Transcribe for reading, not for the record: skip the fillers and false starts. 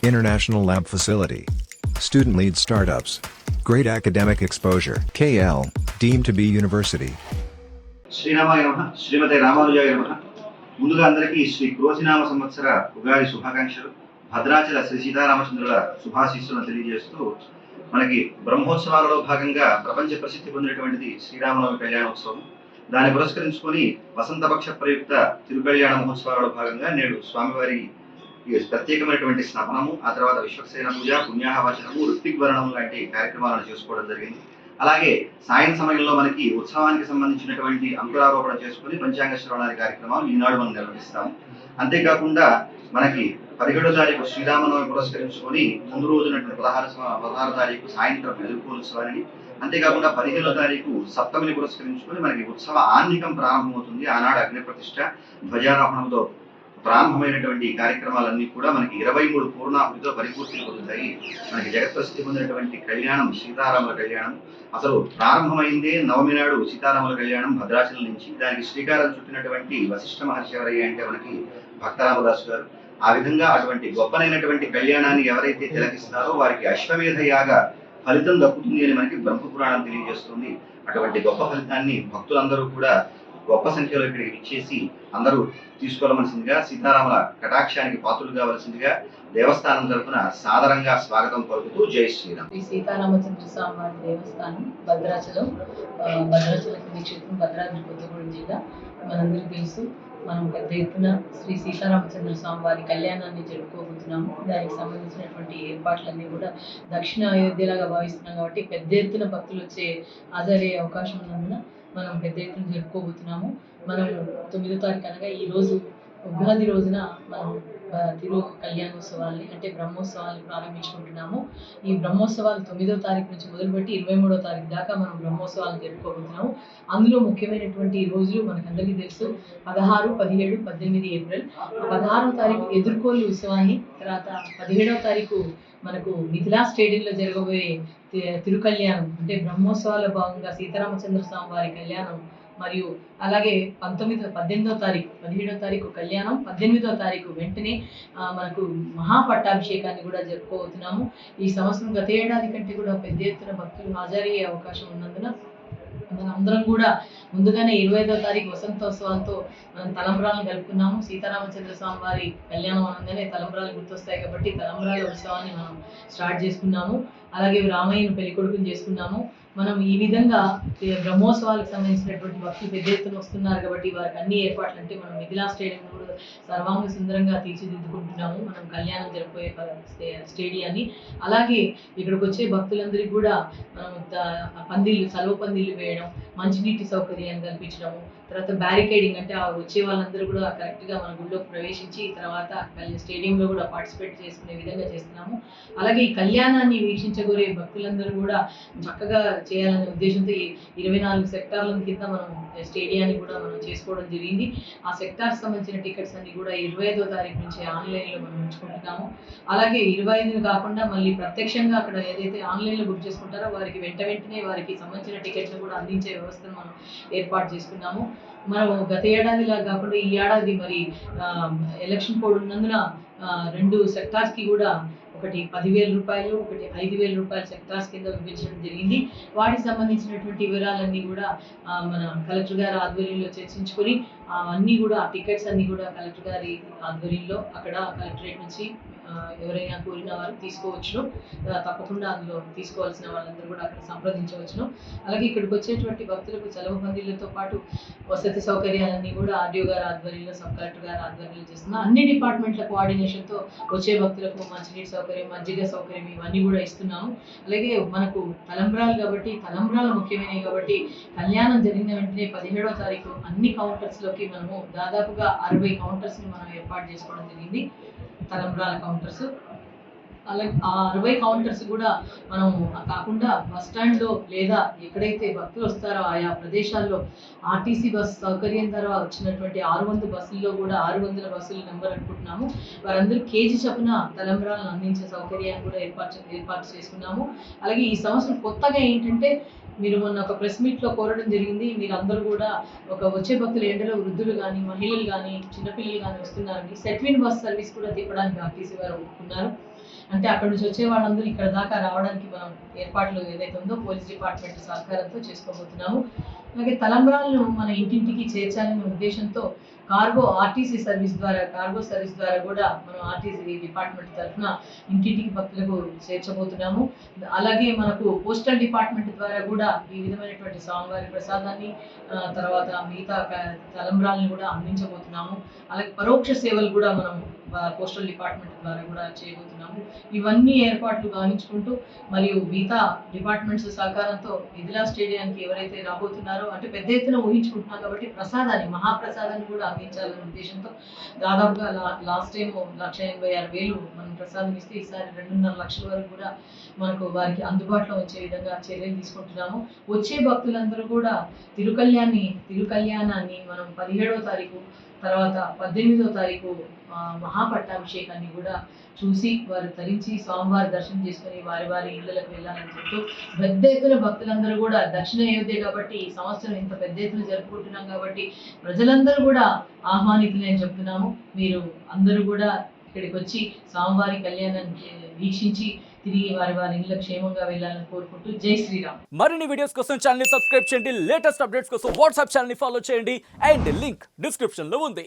International lab facility. Student lead startups. Great academic exposure. KL, deemed to be university. శ్రీరామాయ నమః. శ్రీమతే రామానుజాయ నమః. ముందుగా అందరికీ శ్రీ క్రోధినామ సంవత్సర ఉగాది శుభాకాంక్షలు, భద్రాచల శ్రీ సీతారామచంద్రుల శుభాశీస్సులను తెలియజేస్తూ మనకి బ్రహ్మోత్సవాలలో భాగంగా ప్రపంచ ప్రసిద్ధి పొందినటువంటిది శ్రీరామనవమి కళ్యాణోత్సవం. దాన్ని పురస్కరించుకొని వసంతపక్ష ప్రయుక్త తిరుకళ్యాణ మహోత్సవాలలో భాగంగా నేడు స్వామివారి ప్రత్యేకమైనటువంటి స్నాపనము, ఆ తర్వాత విశ్వక్సేన పూజ, పుణ్యాహవచనము, ఋత్విగ్వరణం లాంటి కార్యక్రమాలను చేసుకోవడం జరిగింది. అలాగే సాయం సమయంలో మనకి ఉత్సవానికి సంబంధించినటువంటి అంకురారోపణ చేసుకుని పంచాంగ శ్రవణాది కార్యక్రమాలు ఈనాడు మనం నిర్వహిస్తాము. అంతేకాకుండా మనకి 17వ తారీఖు శ్రీరామనవమి పురస్కరించుకొని ముందు రోజునటువంటి 16వ తారీఖు సాయంత్రం ఎదుర్కోత్సవాన్ని, అంతేకాకుండా 15వ తారీఖు సప్తమిని పురస్కరించుకొని మనకి ఉత్సవ ఆన్నికం ప్రారంభమవుతుంది. ఆనాడు అగ్ని ప్రతిష్ఠ, ధ్వజారోహణంతో ప్రారంభమైనటువంటి కార్యక్రమాలన్నీ కూడా మనకి 23 పూర్ణాహుతితో పరిపూర్తి పొందుతాయి. మనకి జగత్ప్రసిద్ధి పొందినటువంటి కళ్యాణం సీతారాముల కళ్యాణం అసలు ప్రారంభమైందే నవమి నాడు సీతారాముల కళ్యాణం భద్రాచలం నుంచి. దానికి శ్రీకారం చుట్టినటువంటి వశిష్ఠ మహర్షి ఎవరయ్యా అంటే మనకి భక్తరామదాసు గారు. ఆ విధంగా అటువంటి గొప్పనైనటువంటి కళ్యాణాన్ని ఎవరైతే తిలకిస్తారో వారికి అశ్వమేధ యాగ ఫలితం దక్కుతుంది అని మనకి బ్రహ్మపురాణం తెలియజేస్తుంది. అటువంటి గొప్ప ఫలితాన్ని భక్తులందరూ కూడా గొప్ప సంఖ్యలో ఇక్కడికి ఇచ్చేసి అందరూ తీసుకోవలసిందిగా, సీతారాముల కటాక్షానికి పాత్రులు కావలసిందిగా దేవస్థానం తరఫున సాదరంగా స్వాగతం పలుకుతూ జై శ్రీరామ్. శ్రీ సీతారామచంద్ర స్వామి వారి దేవస్థానం భద్రాచలం పుణ్యక్షేత్రం, భద్రాద్రి కొత్తగూడెం జిల్లా. మనందరికీ తెలుసు, మనం పెద్ద ఎత్తున శ్రీ సీతారామచంద్ర స్వామి వారి కళ్యాణాన్ని జరుపుకోబోతున్నాము. దానికి సంబంధించినటువంటి ఏర్పాట్లన్నీ కూడా దక్షిణ అయోధ్యలాగా భావిస్తున్నాం కాబట్టి పెద్ద ఎత్తున భక్తులు వచ్చే హాజరయ్యే అవకాశం ఉన్నందున మనం పెద్ద ఎత్తున జరుపుకోబోతున్నాము. మనం 9వ తారీఖు అనగా ఈ రోజు ఉగాది రోజున మనం తిరు కళ్యాణోత్సవాల్ని అంటే బ్రహ్మోత్సవాల్ని ప్రారంభించుకుంటున్నాము. ఈ బ్రహ్మోత్సవాలు 9వ తారీఖు నుంచి మొదలుపెట్టి 23వ తారీఖు దాకా మనం బ్రహ్మోత్సవాలను జరుపుకోబోతున్నాము. అందులో ముఖ్యమైనటువంటి రోజులు మనకందరికీ తెలుసు, 16, 17, 18 ఏప్రిల్. 16వ తారీఖు ఎదుర్కోలు ఉత్సవాన్ని, తర్వాత 17వ తారీఖు మనకు మిథిలా స్టేడియంలో జరగబోయే తిరుకళ్యాణం అంటే బ్రహ్మోత్సవాల భాగంగా సీతారామచంద్ర స్వామి వారి కళ్యాణం, మరియు అలాగే 18వ తారీఖు 17వ తారీఖు కళ్యాణం, 18వ తారీఖు వెంటనే మనకు మహాపట్టాభిషేకాన్ని కూడా జరుపుకోబోతున్నాము. ఈ సంవత్సరం గత ఏడాది కంటే కూడా పెద్ద ఎత్తున భక్తులు హాజరయ్యే అవకాశం ఉన్నందున మనం అందరం కూడా ముందుగానే 25వ తారీఖు వసంతోత్సవాలతో మనం తలంబ్రాలను కలుపుకున్నాము. సీతారామచంద్ర స్వామి వారి కళ్యాణం అనగానే తలంబ్రాలు గుర్తొస్తాయి కాబట్టి తలంబ్రాల ఉత్సవాన్ని మనం స్టార్ట్ చేసుకున్నాము. అలాగే రామయ్యను పెళ్లికొడుకుని చేసుకున్నాము. మనం ఈ విధంగా బ్రహ్మోత్సవాలకు సంబంధించినటువంటి భక్తులు పెద్ద ఎత్తున వస్తున్నారు కాబట్టి వారికి అన్ని ఏర్పాట్లు అంటే మనం మిథిలా స్టేడియం కూడా సర్వాంగ సుందరంగా తీర్చిదిద్దుకుంటున్నాము. మనం కళ్యాణం జరిపోయే స్టేడియాన్ని. అలాగే ఇక్కడికి వచ్చే భక్తులందరికీ కూడా మనం సలవ పందిళ్ళు వేయడం, మంచినీటి సౌకర్యాన్ని కల్పించడము, తర్వాత బ్యారికేడింగ్ అంటే వచ్చే వాళ్ళందరూ కూడా కరెక్ట్గా మన గుళ్ళోకి ప్రవేశించి తర్వాత స్టేడియంలో కూడా పార్టిసిపేట్ చేసుకునే విధంగా చేస్తున్నాము. అలాగే ఈ కళ్యాణాన్ని వీక్షించగోరే భక్తులందరూ కూడా చక్కగా చేయాలనే ఉద్దేశంతో 24 సెక్టార్ల కింద మనం స్టేడియాన్ని కూడా మనం చేసుకోవడం జరిగింది. ఆ సెక్టార్స్ సంబంధించిన టికెట్స్ అన్ని కూడా 25వ తారీఖు నుంచి ఆన్లైన్లో మనం ఉంచుకుంటున్నాము. అలాగే 25 కాకుండా మళ్ళీ ప్రత్యక్షంగా అక్కడ ఏదైతే ఆన్లైన్లో బుక్ చేసుకుంటారో వారికి వెంటనే వారికి సంబంధించిన టికెట్ను కూడా అందించే వ్యవస్థను మనం ఏర్పాటు చేసుకున్నాము. మనం గత ఏడాదిలా కాకుండా ఈ ఏడాది మరి ఎలక్షన్ కోడ్ ఉన్నందున 2 సెక్టార్స్కి కూడా ఒకటి 10,000 రూపాయలు, ఒకటి 5,000 రూపాయల సెక్టార్స్ కింద విభజించడం జరిగింది. వాటికి సంబంధించినటువంటి వివరాలన్నీ కూడా మన కలెక్టర్ గారి ఆధ్వర్యంలో చర్చించుకొని అన్నీ కూడా టికెట్స్ అన్నీ కూడా కలెక్టర్ గారి ఆధ్వర్యంలో అక్కడ కలెక్టరేట్ నుంచి ఎవరైనా కోరిన వారు తీసుకోవచ్చును. తప్పకుండా అందులో తీసుకోవాల్సిన వాళ్ళందరూ కూడా అక్కడ సంప్రదించవచ్చును. అలాగే ఇక్కడికి వచ్చేటువంటి భక్తులకు చలవ పందిళ్లతో పాటు వసతి సౌకర్యాలన్నీ కూడా ఆర్డీఓ గారి ఆధ్వర్యంలో, సబ్ కలెక్టర్ గారి ఆధ్వర్యంలో చేస్తున్నాం. అన్ని డిపార్ట్మెంట్ల కోఆర్డినేషన్తో వచ్చే భక్తులకు మంచినీటి సౌకర్యం, మజ్జిగ సౌకర్యం ఇవన్నీ కూడా ఇస్తున్నాము. అలాగే మనకు తలంబ్రాలు కాబట్టి తలంబ్రాలు ముఖ్యమైనవి కాబట్టి కళ్యాణం జరిగిన వెంటనే 17వ తారీఖు అన్ని కౌంటర్స్లోకి మనము దాదాపుగా 60 కౌంటర్స్ని మనం ఏర్పాటు చేసుకోవడం జరిగింది, తలంబ్రాల కౌంటర్స్. అలాగే ఆ 60 కౌంటర్స్ కూడా మనం కాకుండా బస్ స్టాండ్లో లేదా ఎక్కడైతే భక్తులు వస్తారో ఆయా ప్రదేశాల్లో ఆర్టీసీ బస్ సౌకర్యం ద్వారా వచ్చినటువంటి 600 బస్సుల్లో కూడా 600 బస్సుల నెంబర్ అనుకుంటున్నాము. వారందరూ కేజీ చొప్పున తలంబ్రాలను అందించే సౌకర్యాన్ని కూడా ఏర్పాటు చేసుకున్నాము. అలాగే ఈ సంవత్సరం కొత్తగా ఏంటంటే మీరు మొన్న ఒక ప్రెస్ మీట్లో కోరడం జరిగింది, మీరు అందరూ కూడా వచ్చే భక్తులు ఎండలో వృద్ధులు కానీ, మహిళలు కానీ, చిన్నపిల్లలు కానీ వస్తున్నారని సెట్విన్ బస్ సర్వీస్ కూడా తిప్పడానికి ఆర్టీసీ వారు ఒప్పుకున్నారు. అంటే అక్కడ నుంచి వచ్చే వాళ్ళందరూ ఇక్కడ దాకా రావడానికి మనం ఏర్పాట్లు ఏదైతే ఉందో పోలీస్ డిపార్ట్మెంట్ సహకారంతో చేసుకోబోతున్నాము. అలాగే తలంబ్రాలను మన ఇంటింటికి చేర్చాలనే ఉద్దేశంతో ఆర్టీసీ సర్వీస్ ద్వారా కూడా మనం ఆర్టీసీ డిపార్ట్మెంట్ తరఫున ఇంటింటికి భక్తులకు చేర్చబోతున్నాము. అలాగే మనకు పోస్టల్ డిపార్ట్మెంట్ ద్వారా కూడా ఈ విధమైనటువంటి స్వామివారి ప్రసాదాన్ని తర్వాత మిగతా తలంబ్రాలను కూడా అందించబోతున్నాము. అలాగే పరోక్ష సేవలు కూడా మనం పోస్టల్ డిపార్ట్మెంట్ ద్వారా కూడా చేయబోతున్నాము. ఇవన్నీ ఏర్పాట్లు గావించుకుంటూ మరియు మిగతా డిపార్ట్మెంట్స్ సహకారంతో ఇదిలా స్టేడియానికి ఎవరైతే రాబోతున్నారో అంటే పెద్ద ఎత్తున ఊహించుకుంటున్నాం కాబట్టి మహాప్రసాదాన్ని కూడా అందించాలనే ఉద్దేశంతో దాదాపుగా లాస్ట్ టైం 1,86,000 మనం ప్రసాదం ఇస్తే ఈసారి 2.5 లక్షల వరకు కూడా మనకు వారికి అందుబాటులో వచ్చే విధంగా చర్యలు తీసుకుంటున్నాము. వచ్చే భక్తులందరూ కూడా తిరుకల్యాణాన్ని మనం 17వ తారీఖు తర్వాత 18వ తారీఖు మహాపట్టాభిషేకాన్ని కూడా చూసి వారు తరించి స్వామివారి దర్శనం చేసుకుని వారి ఇళ్లకు వెళ్ళాలని చెప్తూ పెద్ద ఎత్తున భక్తులందరూ కూడా దక్షిణ అయోధ్య కాబట్టి ఈ సంవత్సరం ఇంత పెద్ద ఎత్తున జరుపుకుంటున్నాం కాబట్టి ప్రజలందరూ కూడా ఆహ్వానితులే అని చెప్తున్నాము. మీరు అందరూ కూడా ఇక్కడికి వచ్చి స్వామివారి కళ్యాణాన్ని వీక్షించి తిరిగి వారి ఇళ్ళ క్షేమంగా వెళ్ళాలని కోరుకుంటూ జై శ్రీరామ్. మరిన్ని వీడియోస్ కోసం ఛానల్ ని సబ్స్క్రైబ్ చేయండి. లేటెస్ట్ అప్డేట్స్ కోసం వాట్సాప్ ఛానల్ ని ఫాలో చేయండి. అండ్ లింక్ డిస్క్రిప్షన్ లో ఉంది.